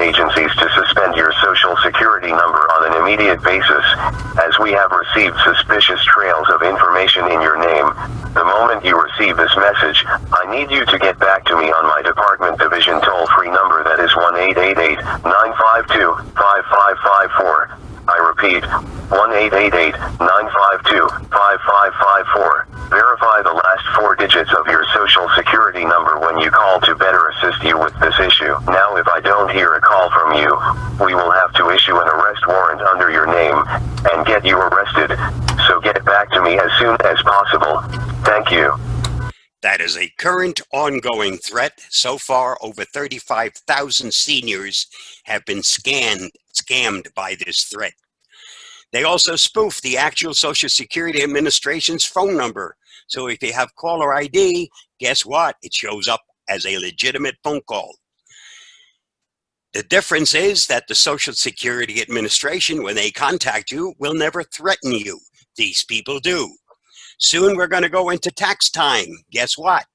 agencies to suspend your social security number on an immediate basis, as we have received suspicious trails of information in your name. The moment you receive this message, I need you to get back to me on my department division toll-free number, that is 1-888-952-5554. I repeat, 1-888-952-5554. Verify the last 4 digits of your social security number when you call to better assist you with this issue. Now, if I don't hear a call from you, we will have to issue an arrest warrant under your name and get you arrested. So get back to me as soon as possible. Thank you. That is a current ongoing threat. So far, over 35,000 seniors have been scammed by this threat. They also spoof the actual Social Security Administration's phone number. So if you have caller ID, guess what? It shows up as a legitimate phone call. The difference is that the Social Security Administration, when they contact you, will never threaten you. These people do. Soon we're going to go into tax time. Guess what?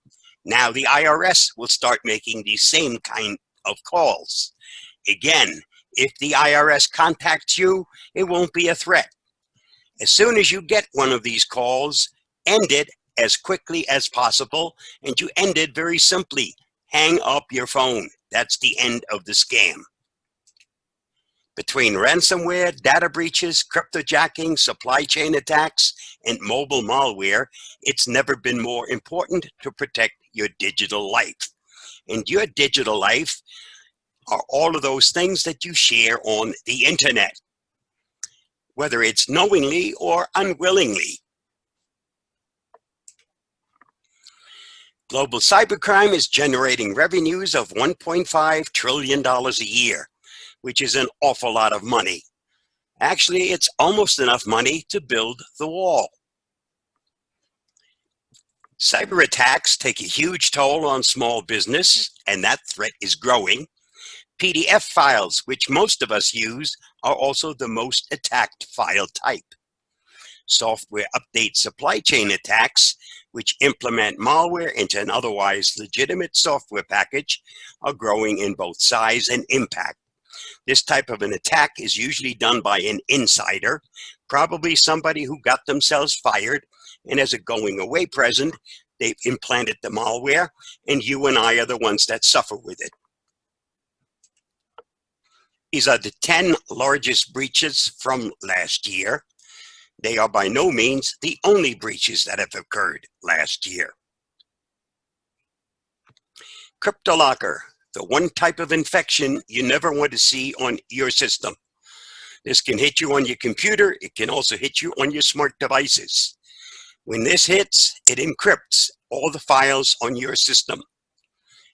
Now the IRS will start making these same kind of calls. Again, if the IRS contacts you, it won't be a threat. As soon as you get one of these calls, end it as quickly as possible, and you end it very simply. Hang up your phone. That's the end of the scam. Between ransomware, data breaches, cryptojacking, supply chain attacks, and mobile malware, it's never been more important to protect your digital life. And your digital life are all of those things that you share on the internet, whether it's knowingly or unwillingly. Global cybercrime is generating revenues of $1.5 trillion a year, which is an awful lot of money. Actually, it's almost enough money to build the wall. Cyber attacks take a huge toll on small business, and that threat is growing. PDF files, which most of us use, are also the most attacked file type. Software update supply chain attacks, which implement malware into an otherwise legitimate software package, are growing in both size and impact. This type of an attack is usually done by an insider, probably somebody who got themselves fired, and as a going away present, they've implanted the malware, and you and I are the ones that suffer with it. These are the 10 largest breaches from last year. They are by no means the only breaches that have occurred last year. CryptoLocker, the one type of infection you never want to see on your system. This can hit you on your computer. It can also hit you on your smart devices. When this hits, it encrypts all the files on your system.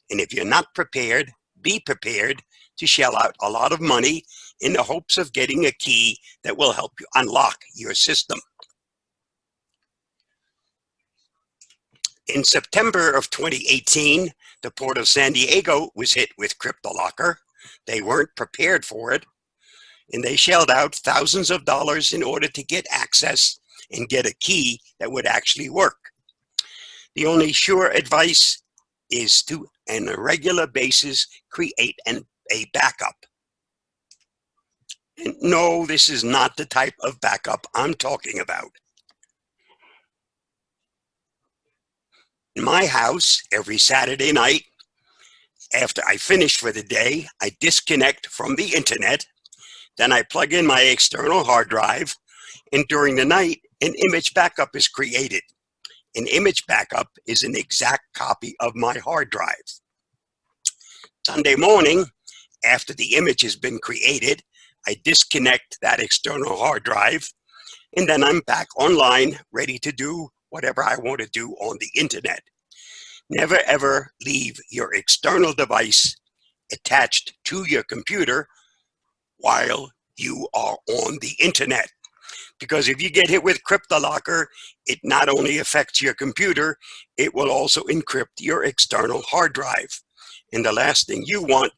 And if you're not prepared, be prepared to shell out a lot of money in the hopes of getting a key that will help you unlock your system. In September of 2018, the Port of San Diego was hit with CryptoLocker. They weren't prepared for it, and they shelled out thousands of dollars in order to get access and get a key that would actually work. The only sure advice is to, on a regular basis, create a backup. And no, this is not the type of backup I'm talking about. In my house, every Saturday night, after I finish for the day, I disconnect from the internet, then I plug in my external hard drive, and during the night, an image backup is created. An image backup is an exact copy of my hard drive. Sunday morning, after the image has been created, I disconnect that external hard drive, and then I'm back online, ready to do whatever I want to do on the internet. Never ever leave your external device attached to your computer while you are on the internet. Because if you get hit with CryptoLocker, it not only affects your computer, it will also encrypt your external hard drive. And the last thing you want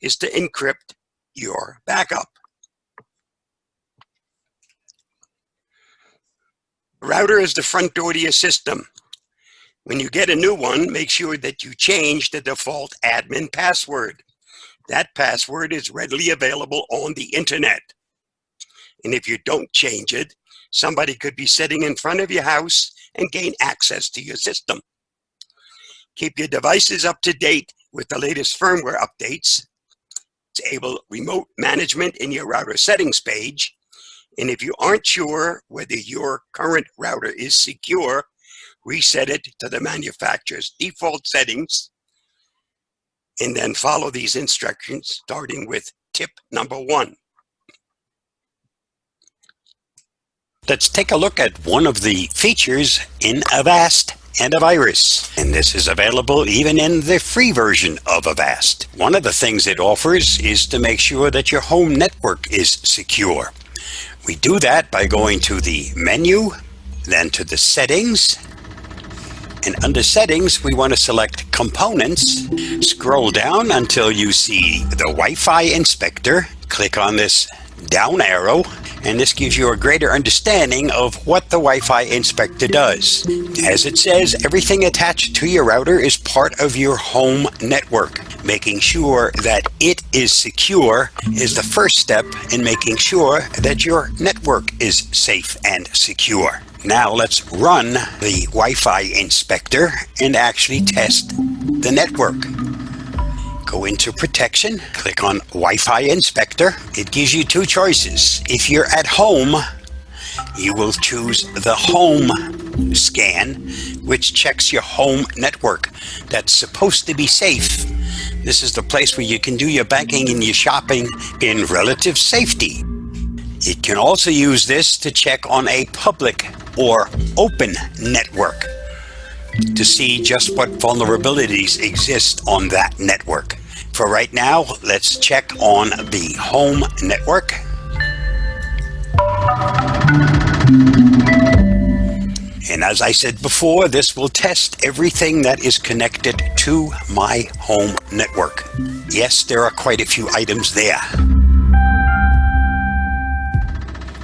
is to encrypt your backup. Router is the front door to your system. When you get a new one, make sure that you change the default admin password. That password is readily available on the internet. And if you don't change it, somebody could be sitting in front of your house and gain access to your system. Keep your devices up to date with the latest firmware updates. Disable remote management in your router settings page. And if you aren't sure whether your current router is secure, reset it to the manufacturer's default settings. And then follow these instructions, starting with tip number 1. Let's take a look at one of the features in Avast Antivirus. And this is available even in the free version of Avast. One of the things it offers is to make sure that your home network is secure. We do that by going to the menu, then to the settings. And under settings, we want to select components. Scroll down until you see the Wi-Fi inspector. Click on this down arrow, and this gives you a greater understanding of what the Wi-Fi inspector does. As it says, everything attached to your router is part of your home network. Making sure that it is secure is the first step in making sure that your network is safe and secure. Now let's run the Wi-Fi inspector and actually test the network. Go into protection, click on Wi-Fi inspector. It gives you two choices. If you're at home, you will choose the home scan, which checks your home network. That's supposed to be safe. This is the place where you can do your banking and your shopping in relative safety. It can also use this to check on a public or open network to see just what vulnerabilities exist on that network. For right now, let's check on the home network. And as I said before, this will test everything that is connected to my home network. Yes, there are quite a few items there.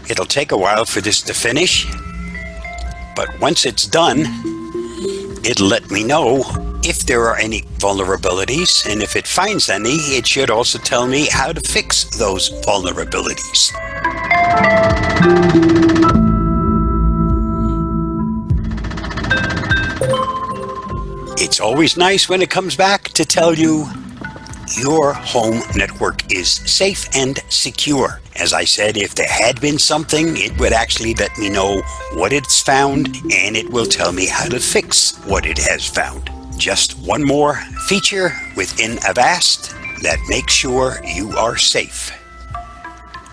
It'll take a while for this to finish, but once it's done, it'll let me know if there are any vulnerabilities, and if it finds any, it should also tell me how to fix those vulnerabilities. It's always nice when it comes back to tell you your home network is safe and secure. As I said, if there had been something, it would actually let me know what it's found, and it will tell me how to fix what it has found. Just one more feature within Avast that makes sure you are safe.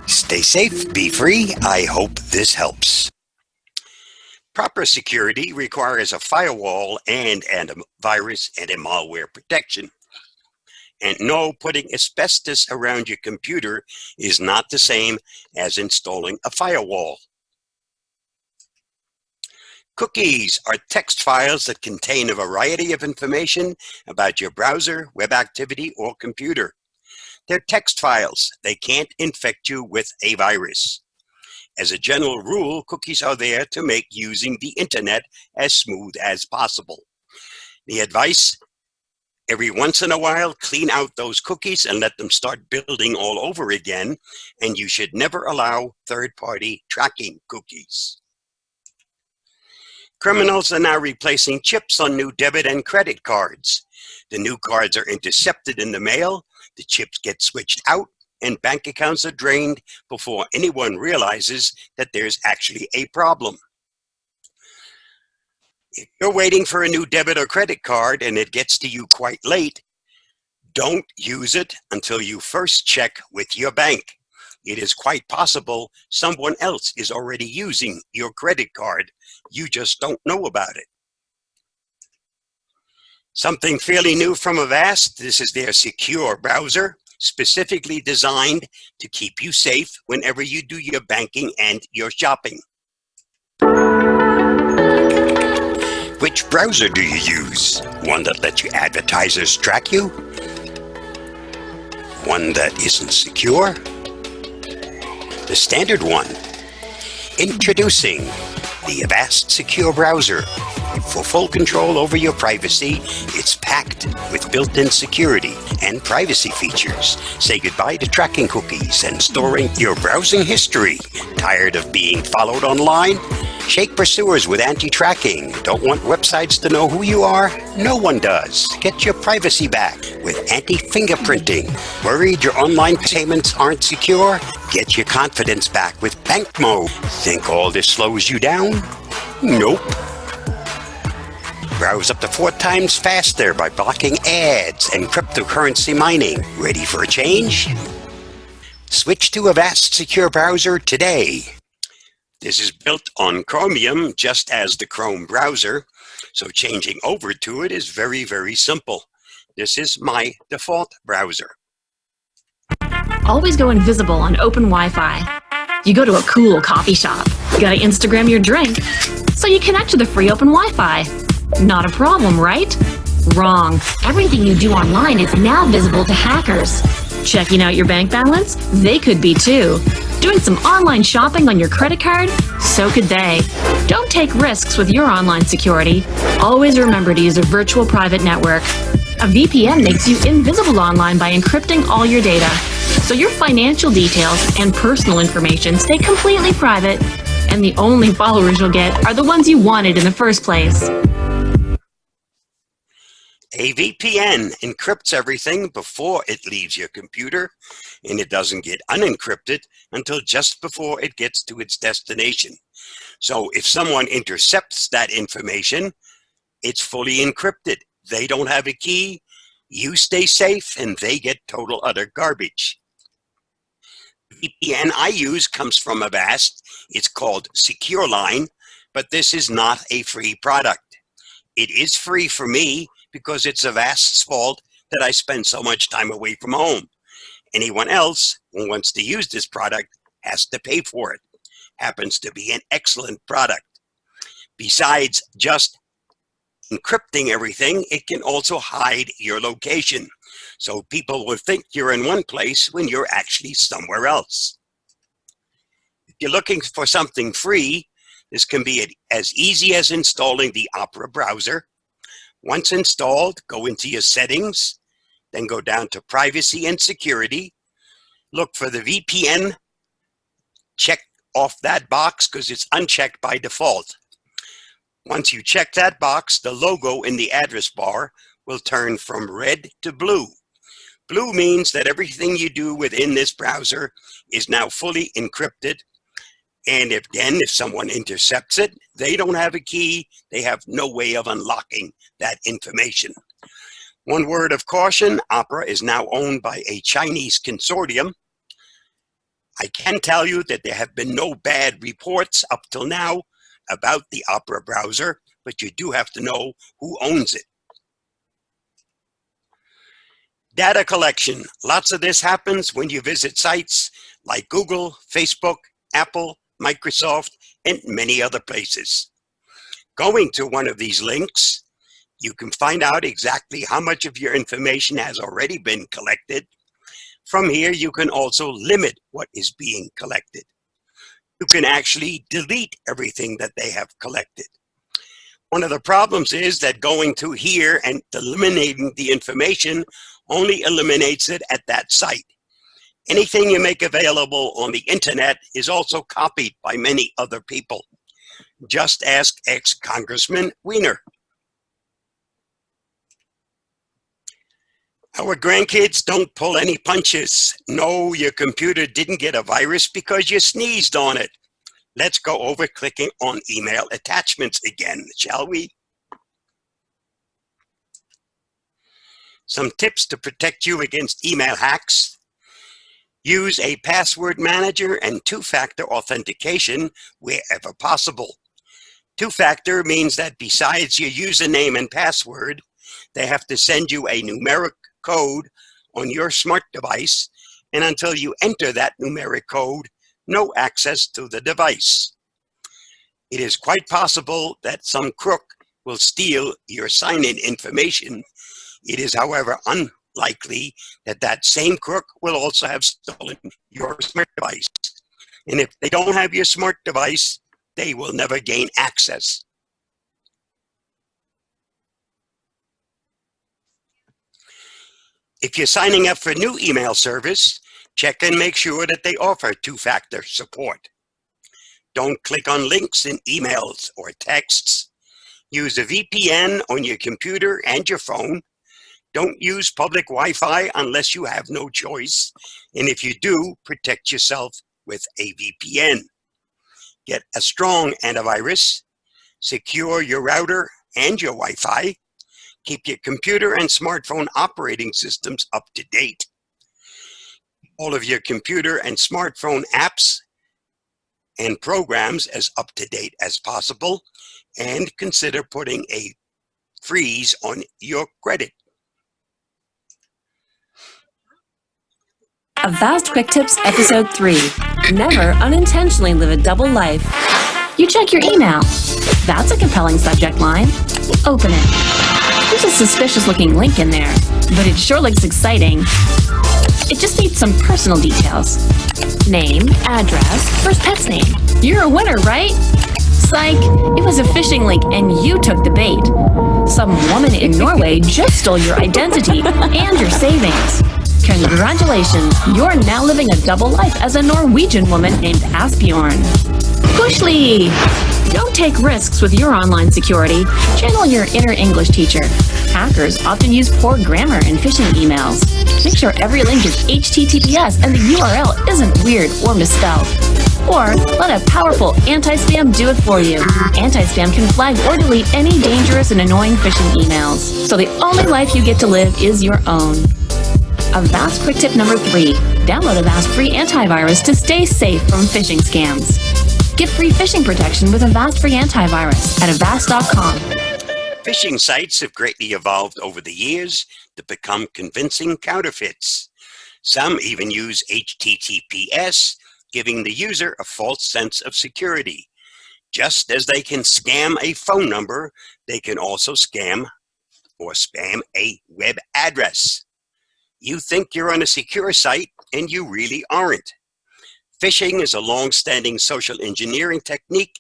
Stay safe, be free. I hope this helps. Proper security requires a firewall and a virus and a malware protection. And no, putting asbestos around your computer is not the same as installing a firewall. Cookies are text files that contain a variety of information about your browser, web activity, or computer. They're text files. They can't infect you with a virus. As a general rule, cookies are there to make using the internet as smooth as possible. The advice: every once in a while, clean out those cookies and let them start building all over again, and you should never allow third-party tracking cookies. Criminals are now replacing chips on new debit and credit cards. The new cards are intercepted in the mail, the chips get switched out, and bank accounts are drained before anyone realizes that there's actually a problem. If you're waiting for a new debit or credit card and it gets to you quite late, don't use it until you first check with your bank. It is quite possible someone else is already using your credit card. You just don't know about it. Something fairly new from Avast: this is their secure browser, specifically designed to keep you safe whenever you do your banking and your shopping. Which browser do you use? One that lets your advertisers track you? One that isn't secure? The standard one. Introducing the Avast Secure Browser. For full control over your privacy, it's packed with built-in security. and privacy features. Say goodbye to tracking cookies and storing your browsing history. Tired of being followed online? Shake pursuers with anti-tracking. Don't want websites to know who you are? No one does. Get your privacy back with anti-fingerprinting. Worried your online payments aren't secure? Get your confidence back with bank mode. Think all this slows you down? Nope. Browse up to 4 times faster by blocking ads and cryptocurrency mining. Ready for a change? Switch to Avast Secure Browser today. This is built on Chromium just as the Chrome browser, so changing over to it is very, very simple. This is my default browser. Always go invisible on open Wi-Fi. You go to a cool coffee shop. You gotta Instagram your drink. So you connect to the free open Wi-Fi. Not a problem, right? Wrong. Everything you do online is now visible to hackers. Checking out your bank balance? They could be too. Doing some online shopping on your credit card? So could they. Don't take risks with your online security. Always remember to use a virtual private network. A VPN makes you invisible online by encrypting all your data. So your financial details and personal information stay completely private, and the only followers you'll get are the ones you wanted in the first place. A VPN encrypts everything before it leaves your computer, and it doesn't get unencrypted until just before it gets to its destination. So if someone intercepts that information, it's fully encrypted. They don't have a key, you stay safe, and they get total utter garbage. The VPN I use comes from Avast. It's called SecureLine, but this is not a free product. It is free for me because it's Avast's fault that I spend so much time away from home. Anyone else who wants to use this product has to pay for it. Happens to be an excellent product. Besides just encrypting everything, it can also hide your location. So people will think you're in one place when you're actually somewhere else. If you're looking for something free, this can be as easy as installing the Opera browser. Once installed, go into your settings, then go down to privacy and security. Look for the VPN. Check off that box because it's unchecked by default. Once you check that box, the logo in the address bar will turn from red to blue. Blue means that everything you do within this browser is now fully encrypted. And if someone intercepts it, they don't have a key. They have no way of unlocking that information. One word of caution, Opera is now owned by a Chinese consortium. I can tell you that there have been no bad reports up till now about the Opera browser, but you do have to know who owns it. Data collection. Lots of this happens when you visit sites like Google, Facebook, Apple, Microsoft, and many other places. Going to one of these links, you can find out exactly how much of your information has already been collected. From here, you can also limit what is being collected. You can actually delete everything that they have collected. One of the problems is that going to here and eliminating the information only eliminates it at that site. Anything you make available on the internet is also copied by many other people. Just ask ex-Congressman Weiner. Our grandkids don't pull any punches. No, your computer didn't get a virus because you sneezed on it. Let's go over clicking on email attachments again, shall we? Some tips to protect you against email hacks. Use a password manager and two-factor authentication wherever possible. Two-factor means that besides your username and password, they have to send you a numeric code on your smart device, and until you enter that numeric code, no access to the device. It is quite possible that some crook will steal your sign-in information. It is, however, unlikely that that same crook will also have stolen your smart device. And if they don't have your smart device, they will never gain access. If you're signing up for new email service, check and make sure that they offer two-factor support. Don't click on links in emails or texts. Use a VPN on your computer and your phone. Don't use public Wi-Fi unless you have no choice. And if you do, protect yourself with a VPN. Get a strong antivirus. Secure your router and your Wi-Fi. Keep your computer and smartphone operating systems up to date. All of your computer and smartphone apps and programs as up to date as possible, and consider putting a freeze on your credit. Avast Quick Tips Episode 3. Never unintentionally live a double life. You check your email. That's a compelling subject line. Open it. There's a suspicious-looking link in there, but it sure looks exciting. It just needs some personal details. Name, address, first pet's name. You're a winner, right? Psych, it was a phishing link and you took the bait. Some woman in Norway just stole your identity and your savings. Congratulations, you're now living a double life as a Norwegian woman named Asbjorn. Pushly! Don't take risks with your online security. Channel your inner English teacher. Hackers often use poor grammar in phishing emails. Make sure every link is HTTPS and the URL isn't weird or misspelled. Or let a powerful anti-spam do it for you. Anti-spam can flag or delete any dangerous and annoying phishing emails. So the only life you get to live is your own. Avast Quick Tip number 3. Download Avast Free Antivirus to stay safe from phishing scams. Get free phishing protection with Avast Free Antivirus at avast.com. Phishing sites have greatly evolved over the years to become convincing counterfeits. Some even use HTTPS, giving the user a false sense of security. Just as they can scam a phone number, they can also scam or spam a web address. You think you're on a secure site, and you really aren't. Phishing is a long-standing social engineering technique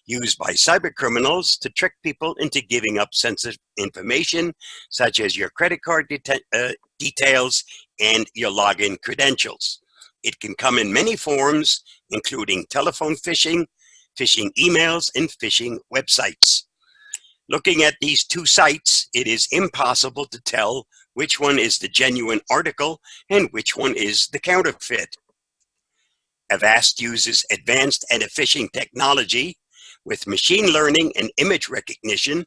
used by cybercriminals to trick people into giving up sensitive information, such as your credit card details and your login credentials. It can come in many forms, including telephone phishing, phishing emails, and phishing websites. Looking at these two sites, it is impossible to tell which one is the genuine article and which one is the counterfeit. Avast uses advanced anti-phishing technology. With machine learning and image recognition,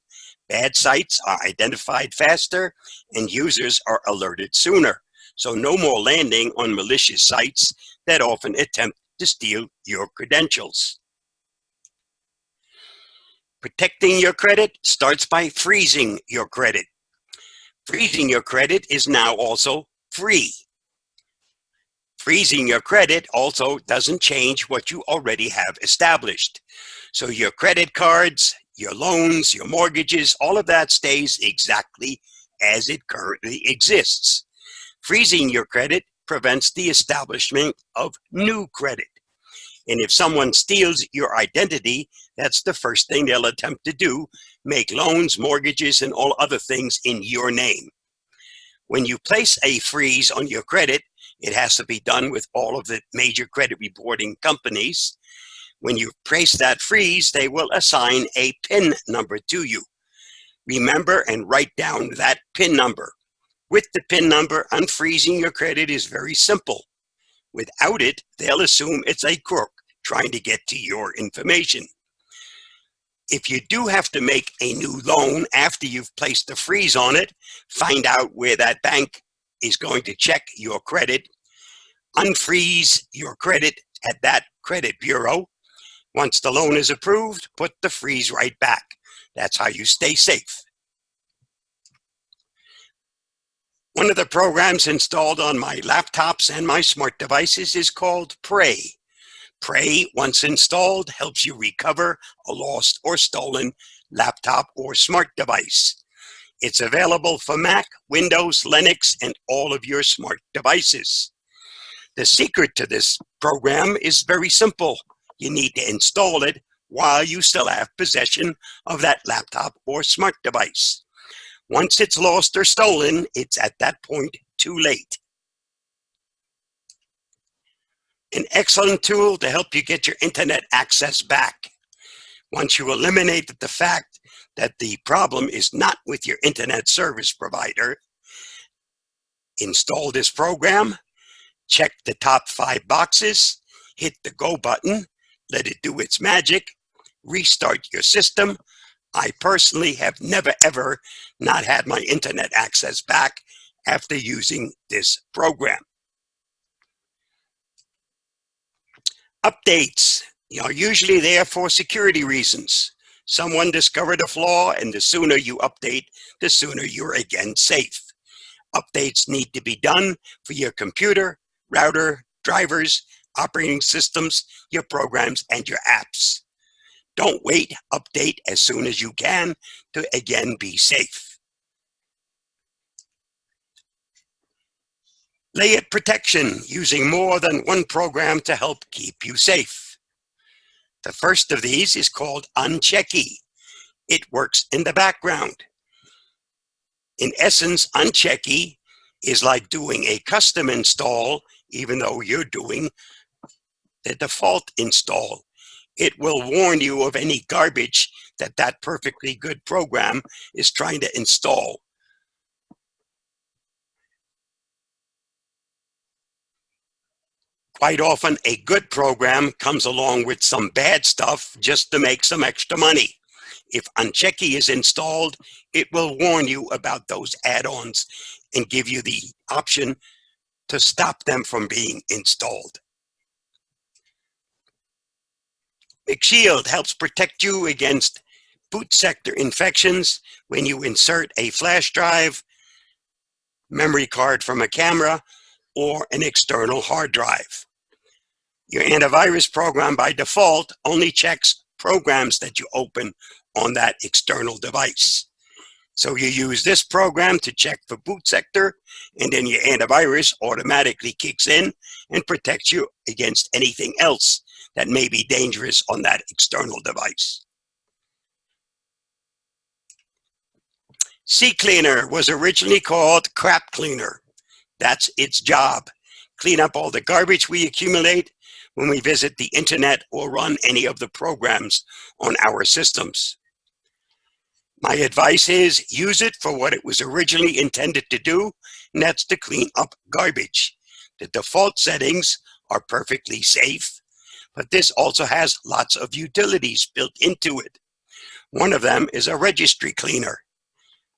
bad sites are identified faster and users are alerted sooner. So no more landing on malicious sites that often attempt to steal your credentials. Protecting your credit starts by freezing your credit. Freezing your credit is now also free. Freezing your credit also doesn't change what you already have established. So your credit cards, your loans, your mortgages, all of that stays exactly as it currently exists. Freezing your credit prevents the establishment of new credit. And if someone steals your identity, that's the first thing they'll attempt to do, make loans, mortgages, and all other things in your name. When you place a freeze on your credit, it has to be done with all of the major credit reporting companies. When you place that freeze, they will assign a PIN number to you. Remember and write down that PIN number. With the PIN number, unfreezing your credit is very simple. Without it, they'll assume it's a crook trying to get to your information. If you do have to make a new loan after you've placed the freeze on it, find out where that bank is going to check your credit. Unfreeze your credit at that credit bureau. Once the loan is approved, put the freeze right back. That's how you stay safe. One of the programs installed on my laptops and my smart devices is called Prey. Prey, once installed, helps you recover a lost or stolen laptop or smart device. It's available for Mac, Windows, Linux, and all of your smart devices. The secret to this program is very simple. You need to install it while you still have possession of that laptop or smart device. Once it's lost or stolen, it's at that point too late. An excellent tool to help you get your internet access back. Once you eliminate the fact that the problem is not with your internet service provider, install this program, check the top 5 boxes, hit the go button, let it do its magic, restart your system. I personally have never ever not had my internet access back after using this program. Updates are usually there for security reasons. Someone discovered a flaw, and the sooner you update, the sooner you're again safe. Updates need to be done for your computer, router, drivers, operating systems, your programs, and your apps. Don't wait, update as soon as you can to again be safe. Layered protection, using more than one program to help keep you safe. The first of these is called Unchecky. It works in the background. In essence, Unchecky is like doing a custom install, even though you're doing the default install. It will warn you of any garbage that perfectly good program is trying to install. Quite often, a good program comes along with some bad stuff just to make some extra money. If Unchecky is installed, it will warn you about those add-ons and give you the option to stop them from being installed. McShield helps protect you against boot sector infections when you insert a flash drive, memory card from a camera, or an external hard drive. Your antivirus program by default only checks programs that you open on that external device. So you use this program to check for boot sector, and then your antivirus automatically kicks in and protects you against anything else that may be dangerous on that external device. CCleaner was originally called Crap Cleaner. That's its job. Clean up all the garbage we accumulate when we visit the internet or run any of the programs on our systems. My advice is use it for what it was originally intended to do, and that's to clean up garbage. The default settings are perfectly safe, but this also has lots of utilities built into it. One of them is a registry cleaner.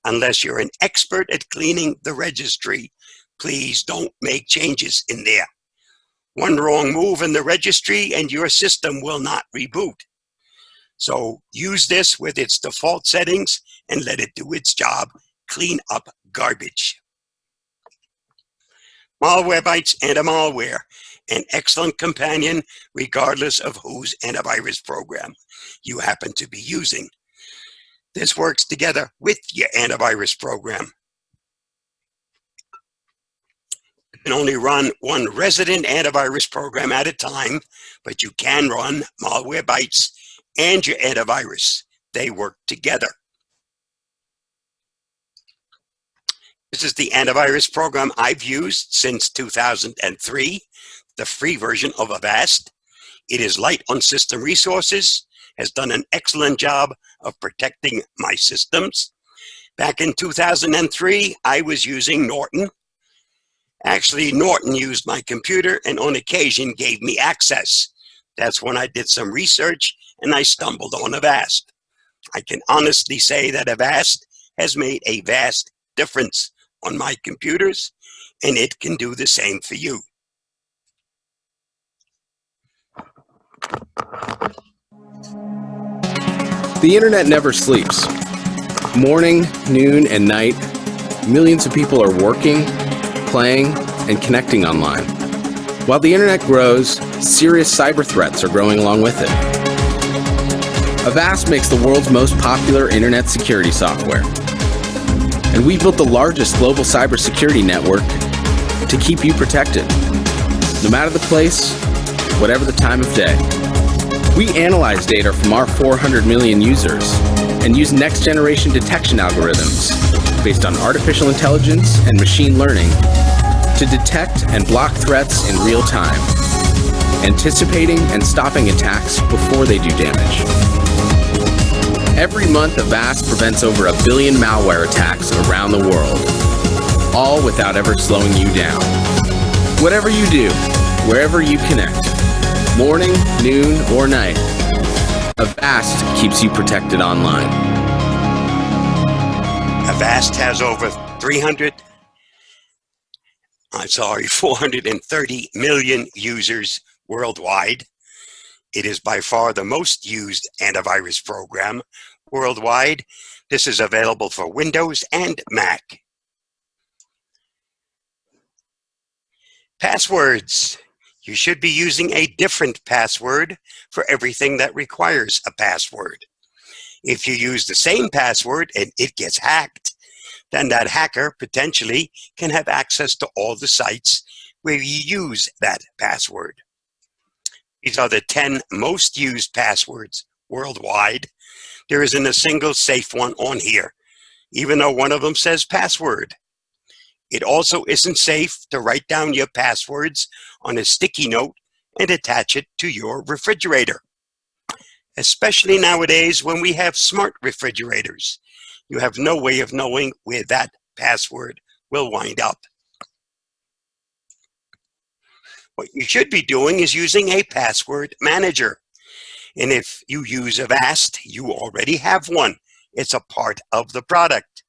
Unless you're an expert at cleaning the registry, please don't make changes in there. One wrong move in the registry and your system will not reboot. So use this with its default settings and let it do its job, clean up garbage. Malwarebytes Anti-Malware, an excellent companion regardless of whose antivirus program you happen to be using. This works together with your antivirus program. You can only run one resident antivirus program at a time, but you can run Malwarebytes and your antivirus. They work together. This is the antivirus program I've used since 2003, the free version of Avast. It is light on system resources, has done an excellent job of protecting my systems. Back in 2003, I was using Norton. Actually, Norton used my computer and on occasion gave me access. That's when I did some research and I stumbled on Avast. I can honestly say that Avast has made a vast difference on my computers, and it can do the same for you. The internet never sleeps. Morning, noon, and night, millions of people are working, playing, and connecting online. While the internet grows, serious cyber threats are growing along with it. Avast makes the world's most popular internet security software. And we built the largest global cybersecurity network to keep you protected, no matter the place, whatever the time of day. We analyze data from our 400 million users and use next-generation detection algorithms based on artificial intelligence and machine learning to detect and block threats in real time, anticipating and stopping attacks before they do damage. Every month, Avast prevents over 1 billion malware attacks around the world, all without ever slowing you down. Whatever you do, wherever you connect, morning, noon, or night, Avast keeps you protected online. Avast has over 430 million users worldwide. It is by far the most used antivirus program worldwide. This is available for Windows and Mac. Passwords. You should be using a different password for everything that requires a password. If you use the same password and it gets hacked, then that hacker potentially can have access to all the sites where you use that password. These are the 10 most used passwords worldwide. There isn't a single safe one on here, even though one of them says password. It also isn't safe to write down your passwords on a sticky note and attach it to your refrigerator. Especially nowadays when we have smart refrigerators. You have no way of knowing where that password will wind up. What you should be doing is using a password manager. And if you use Avast, you already have one. It's a part of the product.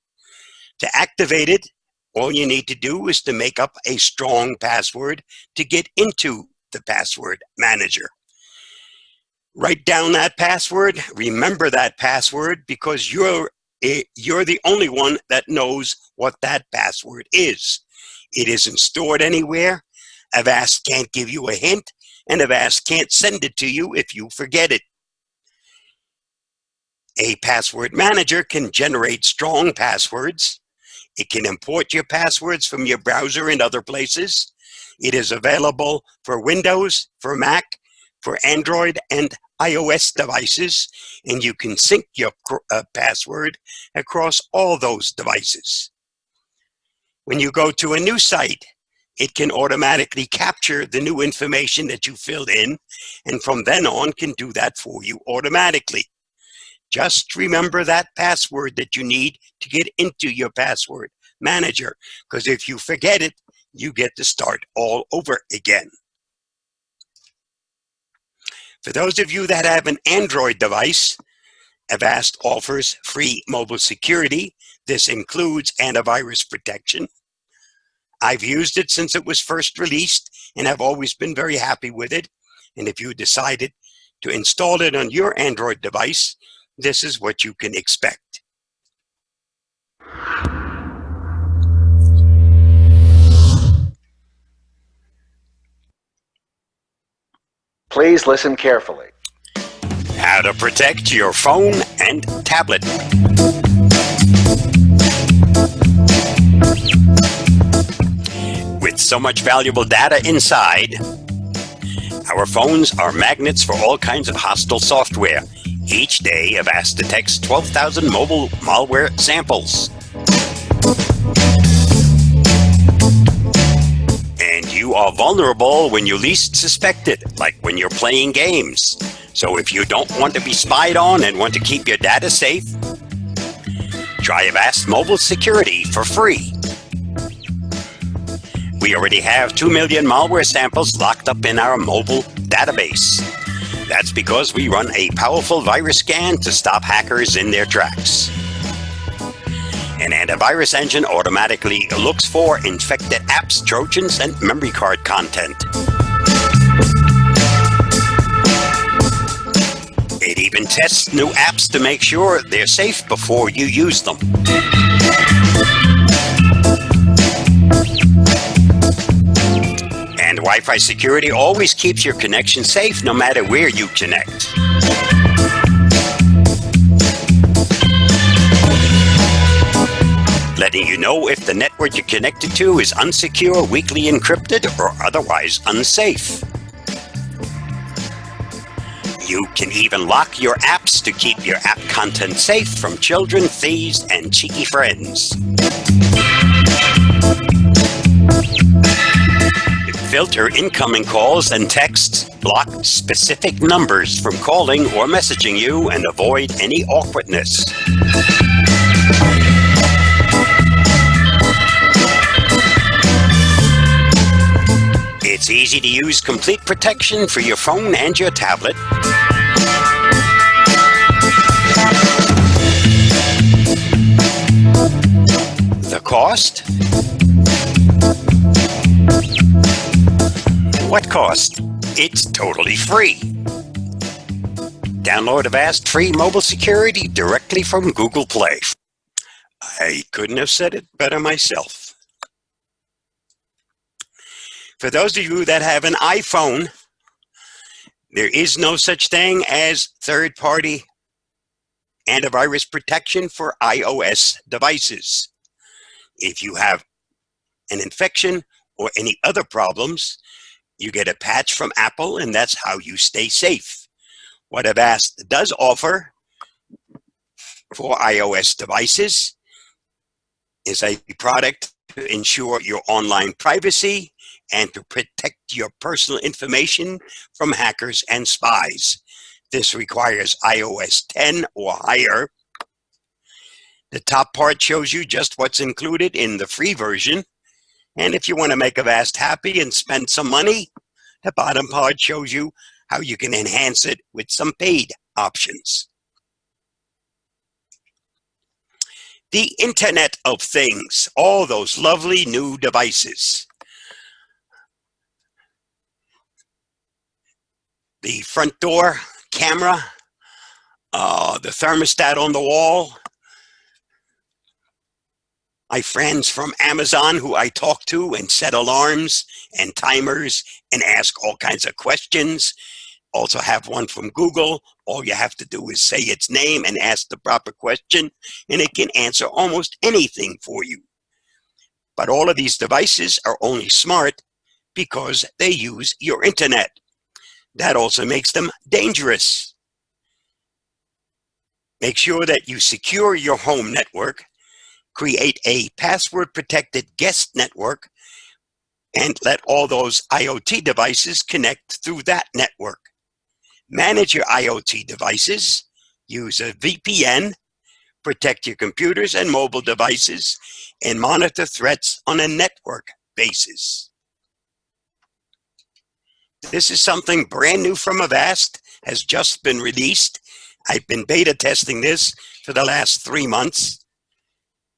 To activate it, all you need to do is to make up a strong password to get into the password manager. Write down that password, remember that password, because you're the only one that knows what that password is. It isn't stored anywhere. Avast can't give you a hint, and Avast can't send it to you if you forget it. A password manager can generate strong passwords. It can import your passwords from your browser and other places. It is available for Windows, for Mac, for Android and iOS devices, and you can sync your password across all those devices. When you go to a new site, it can automatically capture the new information that you filled in, and from then on can do that for you automatically. Just remember that password that you need to get into your password manager, because if you forget it, you get to start all over again. For those of you that have an Android device, Avast offers free mobile security. This includes antivirus protection. I've used it since it was first released and have always been very happy with it. And if you decided to install it on your Android device, this is what you can expect. Please listen carefully. How to protect your phone and tablet. With so much valuable data inside, our phones are magnets for all kinds of hostile software. Each day, Avast detects 12,000 mobile malware samples. And you are vulnerable when you least suspect it, like when you're playing games. So if you don't want to be spied on and want to keep your data safe, try Avast Mobile Security for free. We already have 2 million malware samples locked up in our mobile database. That's because we run a powerful virus scan to stop hackers in their tracks. An antivirus engine automatically looks for infected apps, Trojans, and memory card content. It even tests new apps to make sure they're safe before you use them. And Wi-Fi security always keeps your connection safe no matter where you connect. Letting you know if the network you're connected to is unsecure, weakly encrypted, or otherwise unsafe. You can even lock your apps to keep your app content safe from children, thieves, and cheeky friends. filter incoming calls and texts, block specific numbers from calling or messaging you, and avoid any awkwardness. It's easy to use complete protection for your phone and your tablet. The cost? What cost? It's totally free. Download Avast free mobile security directly from Google Play. I couldn't have said it better myself. For those of you that have an iPhone, there is no such thing as third-party antivirus protection for iOS devices. If you have an infection or any other problems, you get a patch from Apple, and that's how you stay safe. What Avast does offer for iOS devices is a product to ensure your online privacy and to protect your personal information from hackers and spies. This requires iOS 10 or higher. The top part shows you just what's included in the free version. And if you want to make Avast happy and spend some money, the bottom part shows you how you can enhance it with some paid options. The Internet of Things, all those lovely new devices. The front door camera, the thermostat on the wall. My friends from Amazon who I talk to and set alarms and timers and ask all kinds of questions. Also have one from Google. All you have to do is say its name and ask the proper question, and it can answer almost anything for you. But all of these devices are only smart because they use your internet. That also makes them dangerous. Make sure that you secure your home network, create a password-protected guest network, and let all those IoT devices connect through that network. Manage your IoT devices, use a VPN, protect your computers and mobile devices, and monitor threats on a network basis. This is something brand new from Avast, has just been released. I've been beta testing this for the last 3 months.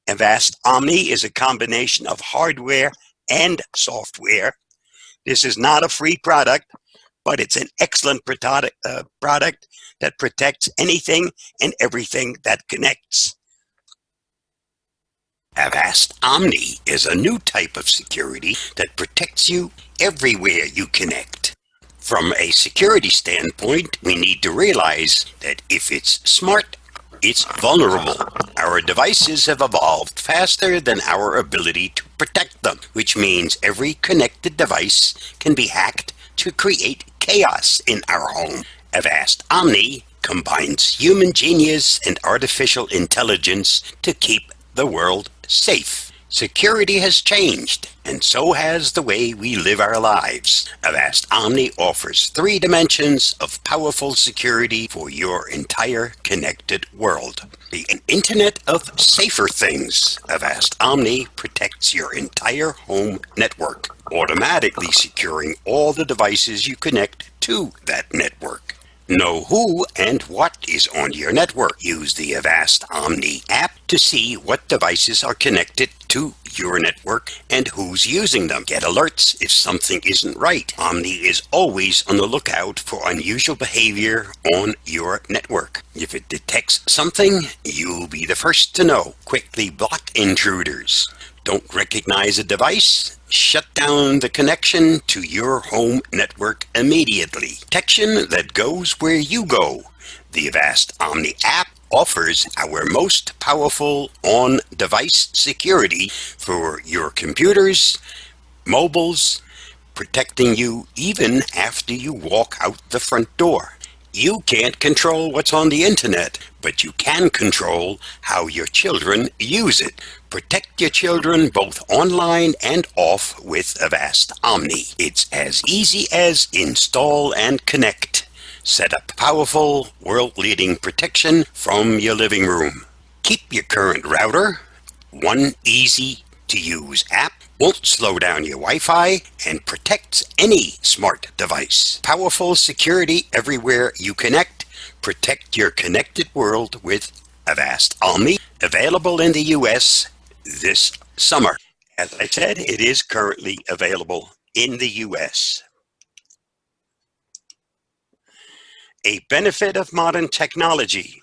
Avast Omni is a combination of hardware and software. This is not a free product, but it's an excellent product that protects anything and everything that connects. Avast Omni is a new type of security that protects you everywhere you connect. From a security standpoint, we need to realize that if it's smart, it's vulnerable. Our devices have evolved faster than our ability to protect them, which means every connected device can be hacked to create chaos in our home. Avast Omni combines human genius and artificial intelligence to keep the world safe. Security has changed, and so has the way we live our lives. Avast Omni offers 3 dimensions of powerful security for your entire connected world. The Internet of Safer Things. Avast Omni protects your entire home network, automatically securing all the devices you connect to that network. Know who and what is on your network. Use the Avast Omni app to see what devices are connected to your network and who's using them. Get alerts if something isn't right. Omni is always on the lookout for unusual behavior on your network. If it detects something, you'll be the first to know. Quickly block intruders. Don't recognize a device? Shut down the connection to your home network immediately. Protection that goes where you go. The Avast Omni app offers our most powerful on-device security for your computers, mobiles, protecting you even after you walk out the front door. You can't control what's on the internet, but you can control how your children use it. Protect your children both online and off with Avast Omni. It's as easy as install and connect. Set up powerful, world-leading protection from your living room. Keep your current router. One easy-to-use app won't slow down your Wi-Fi and protects any smart device. Powerful security everywhere you connect. Protect your connected world with Avast Omni. Available in the U.S. this summer. As I said, it is currently available in the U.S. A benefit of modern technology.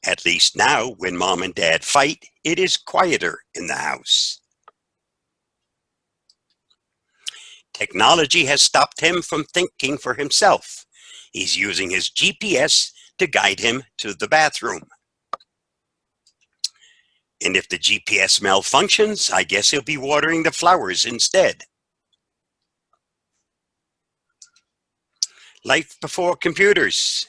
At least now, when mom and dad fight, it is quieter in the house. Technology has stopped him from thinking for himself. He's using his GPS to guide him to the bathroom. And if the GPS malfunctions, I guess he'll be watering the flowers instead. Life before computers.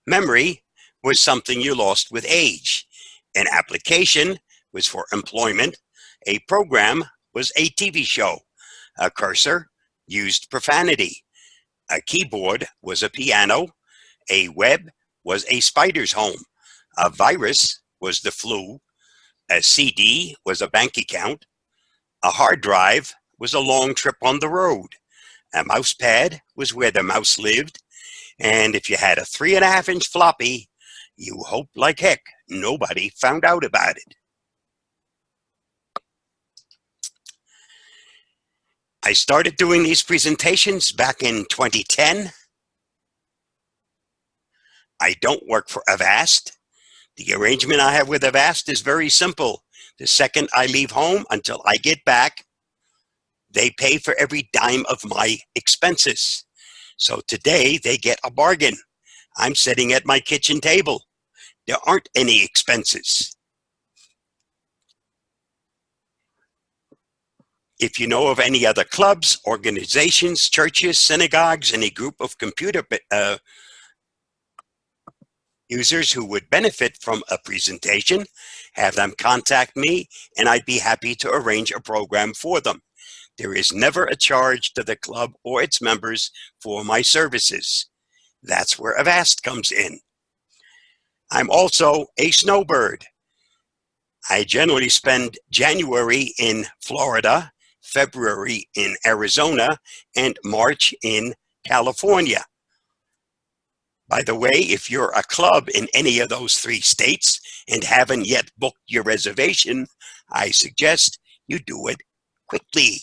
Memory was something you lost with age. An application was for employment. A program was a TV show. A cursor used profanity. A keyboard was a piano. A web was a spider's home. A virus was the flu. A CD was a bank account. A hard drive was a long trip on the road. A mouse pad was where the mouse lived. And if you had a 3.5-inch floppy, you hoped like heck nobody found out about it. I started doing these presentations back in 2010. I don't work for Avast. The arrangement I have with Avast is very simple. The second I leave home until I get back, they pay for every dime of my expenses. So today they get a bargain. I'm sitting at my kitchen table. There aren't any expenses. If you know of any other clubs, organizations, churches, synagogues, any group of computer users who would benefit from a presentation, have them contact me and I'd be happy to arrange a program for them. There is never a charge to the club or its members for my services. That's where Avast comes in. I'm also a snowbird. I generally spend January in Florida, February in Arizona, and March in California. By the way, if you're a club in any of those 3 states and haven't yet booked your reservation, I suggest you do it quickly.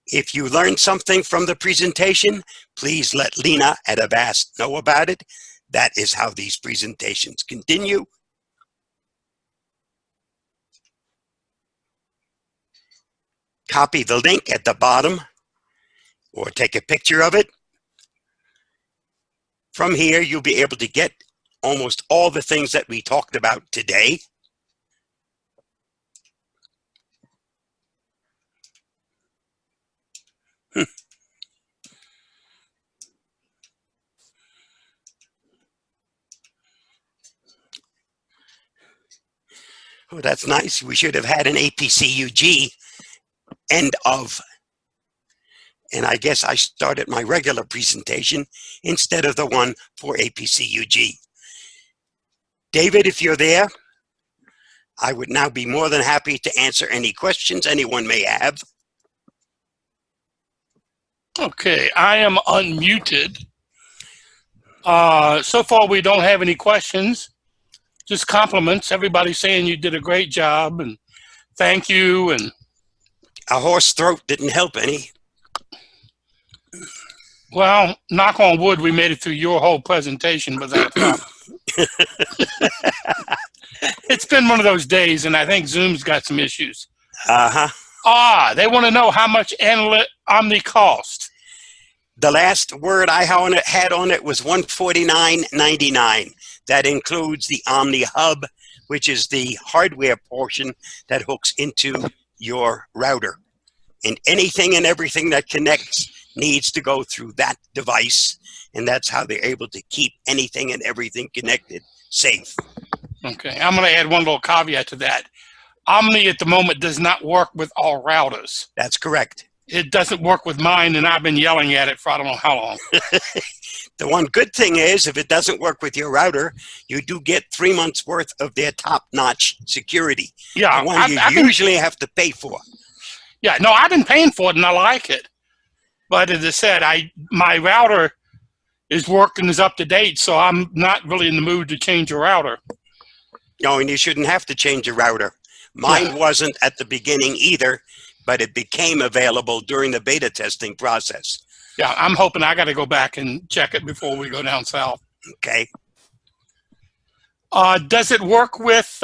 If you learned something from the presentation, please let Lena at Avast know about it. That is how these presentations continue. Copy the link at the bottom or take a picture of it. From here, you'll be able to get almost all the things that we talked about today. Oh, that's nice. We should have had an APCUG end of. And I guess I started my regular presentation instead of the one for APCUG. David, if you're there, I would now be more than happy to answer any questions anyone may have. Okay, I am unmuted. So far, we don't have any questions, just compliments. Everybody's saying you did a great job and thank you. And A hoarse throat didn't help any. well, knock on wood, we made it through your whole presentation without a problem. It's been one of those days, and I think Zoom's got some issues. They want to know how much Omni cost. The last word I had on it was $149.99. That includes the Omni Hub, which is the hardware portion that hooks into your router. And anything and everything that connects needs to go through that device. and that's how they're able to keep anything and everything connected safe. Okay, I'm going to add one little caveat to that. Omni at the moment does not work with all routers. That's correct. It doesn't work with mine, and I've been yelling at it for I don't know how long. The one good thing is, if it doesn't work with your router, you do get 3 months worth of their top-notch security. Yeah, the one you usually have to pay for. Yeah, no, I've been paying for it, and I like it. But as I said, my router is working, is up to date, so I'm not really in the mood to change a router. No, and you shouldn't have to change a router. Mine wasn't at the beginning either, but it became available during the beta testing process. Yeah, I'm hoping I got to go back and check it before we go down south. Okay. Does it work with,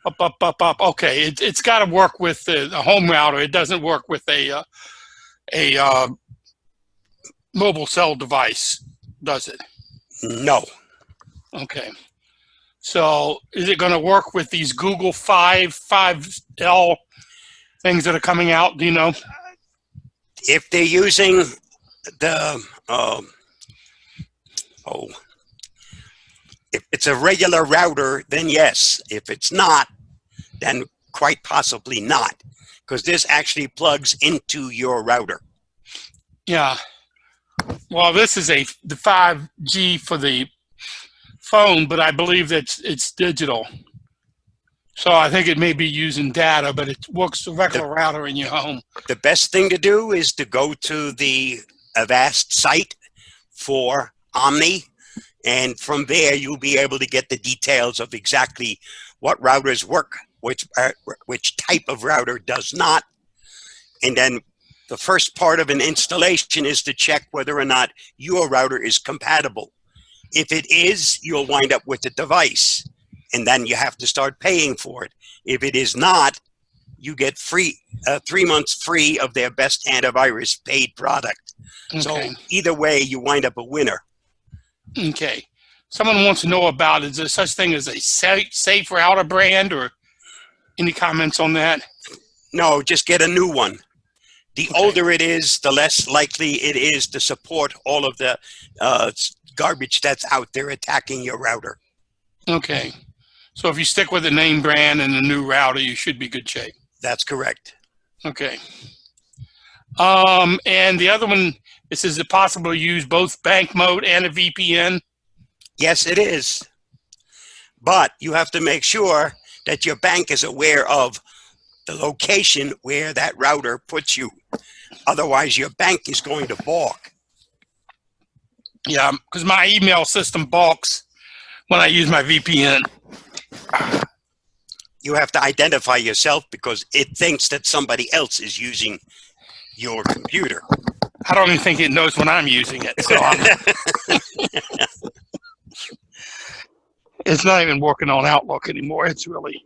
okay, it's got to work with the home router. It doesn't work with a mobile cell device, does it? No. Okay. So is it going to work with these Google 5L things that are coming out? Do you know? If they're using the, if it's a regular router, then yes. If it's not, then quite possibly not, because this actually plugs into your router. Yeah. Well, this is the 5G for the phone, but I believe that it's digital. So I think it may be using data, but it works the regular router in your home. The best thing to do is to go to the Avast site for Omni, and from there you'll be able to get the details of exactly what routers work, which type of router does not. And then the first part of an installation is to check whether or not your router is compatible. If it is, you'll wind up with a device, and then you have to start paying for it. If it is not, you get 3 months free of their best antivirus paid product. Okay. So either way, you wind up a winner. Okay. Someone wants to know about, is there such thing as a safe router brand, or any comments on that? No, just get a new one. The older it is, the less likely it is to support all of the garbage that's out there attacking your router. Okay. So if you stick with the name brand and the new router, you should be good shape. That's correct. Okay. And the other one, this is it possible to use both bank mode and a VPN? Yes, it is. But you have to make sure that your bank is aware of the location where that router puts you. Otherwise, your bank is going to balk. Yeah, because my email system balks when I use my VPN. You have to identify yourself because it thinks that somebody else is using your computer. I don't even think it knows when I'm using it. So it's not even working on Outlook anymore. It's really